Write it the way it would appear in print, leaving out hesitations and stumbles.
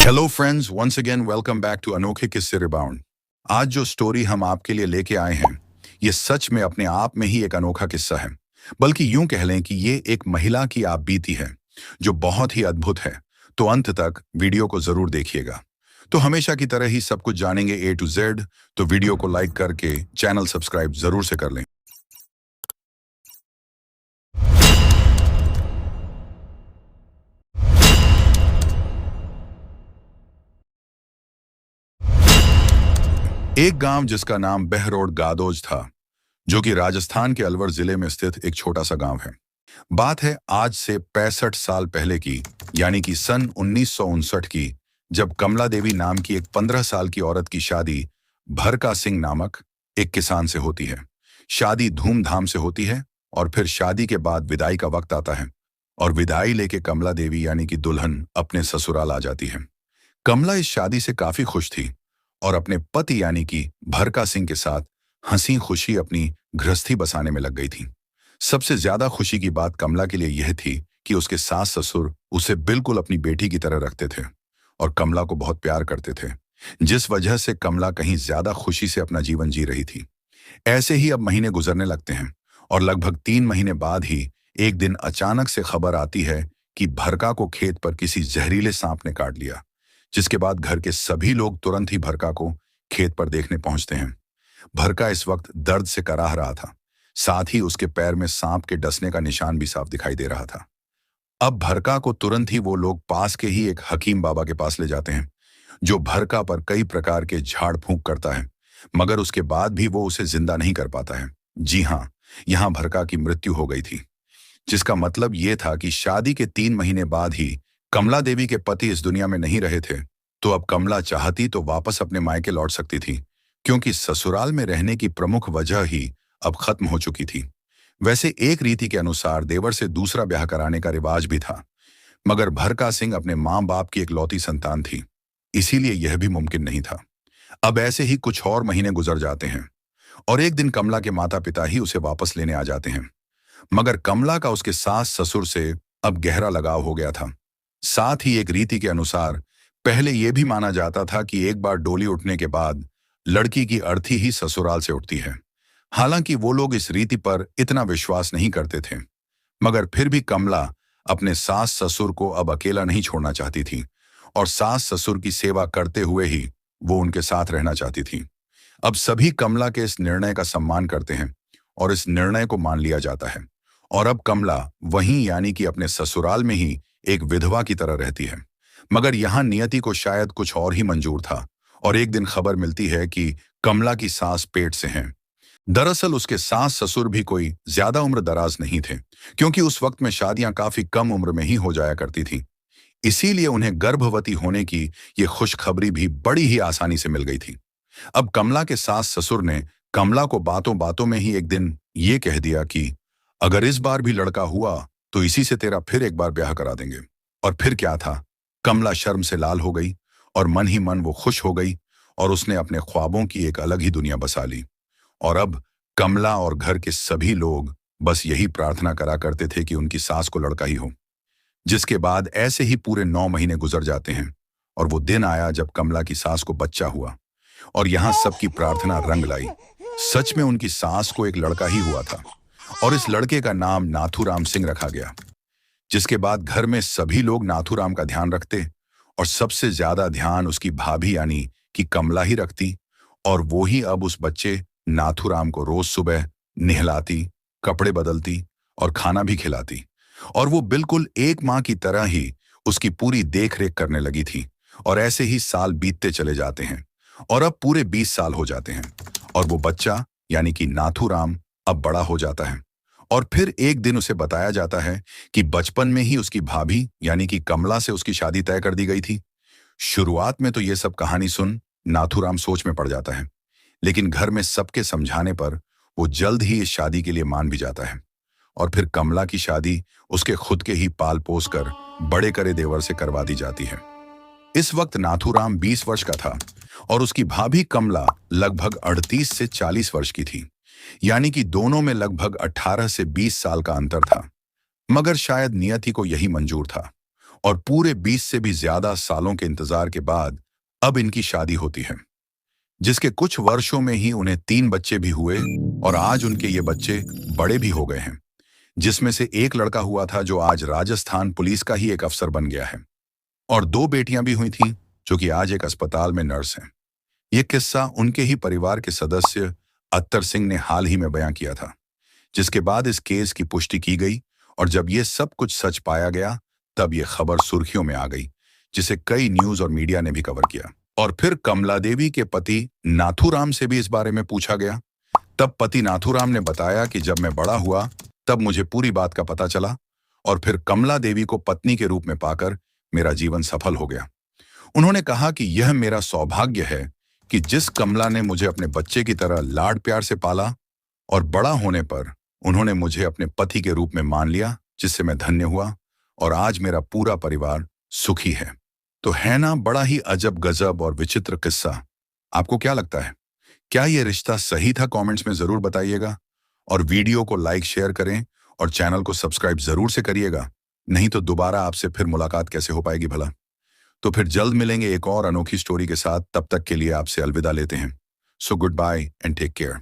Hello friends, once again welcome back to अनोखे किस्से rebound. आज जो स्टोरी हम आपके लिए लेके आए हैं, ये सच में अपने आप में ही एक अनोखा किस्सा है। बल्कि यूं कह लें कि ये एक महिला की आप बीती है, जो बहुत ही अद्भुत है। तो अंत तक वीडियो को जरूर देखिएगा। तो हमेशा की तरह ही सब कुछ जानेंगे A to Z। तो वीडियो को लाइक करके चैनल सब्सक्राइब जरूर से कर लें। एक गांव जिसका नाम बहरोड गादोज था, जो कि राजस्थान के अलवर जिले में स्थित एक छोटा सा गांव है। बात है आज से 65 साल पहले की, यानी कि सन 1959 की, जब कमला देवी नाम की एक 15 साल की औरत की शादी भरका सिंह नामक एक किसान से होती है। शादी धूमधाम से होती है और फिर शादी के बाद विदाई का वक्त आता है और विदाई लेके कमला देवी यानी कि दुल्हन अपने ससुराल आ जाती है। कमला इस शादी से काफी खुश थी और अपने पति यानी कि भरका सिंह के साथ हंसी खुशी अपनी गृहस्थी बसाने में लग गई थी। सबसे ज्यादा खुशी की बात कमला के लिए यह थी कि उसके सास ससुर उसे बिल्कुल अपनी बेटी की तरह रखते थे और कमला को बहुत प्यार करते थे, जिस वजह से कमला कहीं ज्यादा खुशी से अपना जीवन जी रही थी। ऐसे ही अब महीने गुजरने लगते हैं और लगभग 3 महीने बाद ही एक दिन अचानक से खबर आती है कि भरका को खेत पर किसी जहरीले सांप ने काट लिया। जिसके बाद घर के सभी लोग तुरंत ही भरका को खेत पर देखने पहुंचते हैं। भरका इस वक्त दर्द से कराह रहा था, साथ ही उसके पैर में सांप के डसने का निशान भी साफ दिखाई दे रहा था। अब भरका को तुरंत ही वो लोग पास के ही एक हकीम बाबा के पास ले जाते हैं, जो भरका पर कई प्रकार के झाड़ फूंक करता है, मगर उसके बाद भी वो उसे जिंदा नहीं कर पाता है। जी हाँ, यहाँ भरका की मृत्यु हो गई थी, जिसका मतलब ये था कि शादी के 3 महीने बाद ही कमला देवी के पति इस दुनिया में नहीं रहे थे। तो अब कमला चाहती तो वापस अपने मायके लौट सकती थी, क्योंकि ससुराल में रहने की प्रमुख वजह ही अब खत्म हो चुकी थी। वैसे एक रीति के अनुसार देवर से दूसरा ब्याह कराने का रिवाज भी था, मगर भरका सिंह अपने माँ बाप की इकलौती संतान थी, इसीलिए यह भी मुमकिन नहीं था। अब ऐसे ही कुछ और महीने गुजर जाते हैं और एक दिन कमला के माता पिता ही उसे वापस लेने आ जाते हैं। मगर कमला का उसके सास ससुर से अब गहरा लगाव हो गया था। साथ ही एक रीति के अनुसार पहले यह भी माना जाता था कि एक बार डोली उठने के बाद लड़की की अर्थी ही ससुराल से उठती है। हालांकि वो लोग इस रीति पर इतना विश्वास नहीं करते थे, मगर फिर भी कमला अपने सास ससुर को अब अकेला नहीं छोड़ना चाहती थी और सास ससुर की सेवा करते हुए ही वो उनके साथ रहना चाहती थी। अब सभी कमला के इस निर्णय का सम्मान करते हैं और इस निर्णय को मान लिया जाता है और अब कमला वहीं यानी कि अपने ससुराल में ही एक विधवा की तरह रहती है। मगर यहाँ नियति को शायद कुछ और ही मंजूर था और एक दिन खबर मिलती है कि कमला की सास पेट से हैं। दरअसल उसके सास ससुर भी कोई ज्यादा उम्र दराज नहीं थे, क्योंकि उस वक्त में शादियां काफी कम उम्र में ही हो जाया करती थी। इसीलिए उन्हें गर्भवती होने की ये खुशखबरी भी बड़ी ही आसानी से मिल गई थी। अब कमला के सास ससुर ने कमला को बातों बातों में ही एक दिन ये कह दिया कि अगर इस बार भी लड़का हुआ तो इसी से तेरा फिर एक बार ब्याह करा देंगे। और फिर क्या था, कमला शर्म से लाल हो गई और मन ही मन वो खुश हो गई और उसने अपने ख्वाबों की एक अलग ही दुनिया बसा ली। और अब कमला और घर के सभी लोग बस यही प्रार्थना करा करते थे कि उनकी सास को लड़का ही हो। जिसके बाद ऐसे ही पूरे 9 महीने गुजर जाते हैं और वो दिन आया जब कमला की सास को बच्चा हुआ और यहाँ सबकी प्रार्थना रंग लाई। सच में उनकी सास को एक लड़का ही हुआ था और इस लड़के का नाम नाथूराम सिंह रखा गया। जिसके बाद घर में सभी लोग नाथूराम का ध्यान रखते और सबसे ज्यादा ध्यान उसकी भाभी यानी कि कमला ही रखती, और वो ही अब उस बच्चे नाथूराम को रोज सुबह नहलाती, कपड़े बदलती और खाना भी खिलाती, और वो बिल्कुल एक माँ की तरह ही उसकी पूरी देख रेख करने लगी थी। और ऐसे ही साल बीतते चले जाते हैं और अब पूरे 20 साल हो जाते हैं और वो बच्चा यानी कि नाथूराम अब बड़ा हो जाता है। और फिर एक दिन उसे बताया जाता है कि बचपन में ही उसकी भाभी यानी कि कमला से उसकी शादी तय कर दी गई थी। शुरुआत में तो ये सब कहानी सुन नाथूराम सोच में पड़ जाता है, लेकिन घर में सबके समझाने पर वो जल्द ही इस शादी के लिए मान भी जाता है और फिर कमला की शादी उसके खुद के ही पाल पोस कर बड़े करे देवर से करवा दी जाती है। इस वक्त नाथूराम 20 वर्ष का था और उसकी भाभी कमला लगभग 38 से 40 वर्ष की थी, यानी कि दोनों में लगभग 18 से 20 साल का अंतर था। मगर शायद नियति को यही मंजूर था और पूरे 20 से भी ज्यादा सालों के इंतजार के बाद अब इनकी शादी होती है, जिसके कुछ वर्षों में ही उन्हें 3 बच्चे भी हुए और आज उनके ये बच्चे बड़े भी हो गए हैं, जिसमें से एक लड़का हुआ था जो आज राजस्थान पुलिस का ही एक अफसर बन गया है और 2 बेटियां भी हुई थीं जो कि आज एक अस्पताल में नर्स हैं। ये किस्सा उनके ही परिवार के सदस्य अत्तर सिंह ने हाल ही में बयां किया था, जिसके बाद इस केस की पुष्टि की गई और जब ये सब कुछ सच पाया गया तब ये खबर सुर्खियों में आ गई, जिसे कई न्यूज और मीडिया ने भी कवर किया। और फिर कमला देवी के पति नाथूराम से भी इस बारे में पूछा गया। तब पति नाथूराम ने बताया कि जब मैं बड़ा हुआ तब मुझे पूरी बात का पता चला और फिर कमला देवी को पत्नी के रूप में पाकर मेरा जीवन सफल हो गया। उन्होंने कहा कि यह मेरा सौभाग्य है कि जिस कमला ने मुझे अपने बच्चे की तरह लाड प्यार से पाला और बड़ा होने पर उन्होंने मुझे अपने पति के रूप में मान लिया, जिससे मैं धन्य हुआ और आज मेरा पूरा परिवार सुखी है। तो है ना बड़ा ही अजब गजब और विचित्र किस्सा। आपको क्या लगता है, क्या यह रिश्ता सही था? कमेंट्स में जरूर बताइएगा और वीडियो को लाइक शेयर करें और चैनल को सब्सक्राइब जरूर से करिएगा, नहीं तो दोबारा आपसे फिर मुलाकात कैसे हो पाएगी भला। तो फिर जल्द मिलेंगे एक और अनोखी स्टोरी के साथ, तब तक के लिए आपसे अलविदा लेते हैं। So goodbye and take care.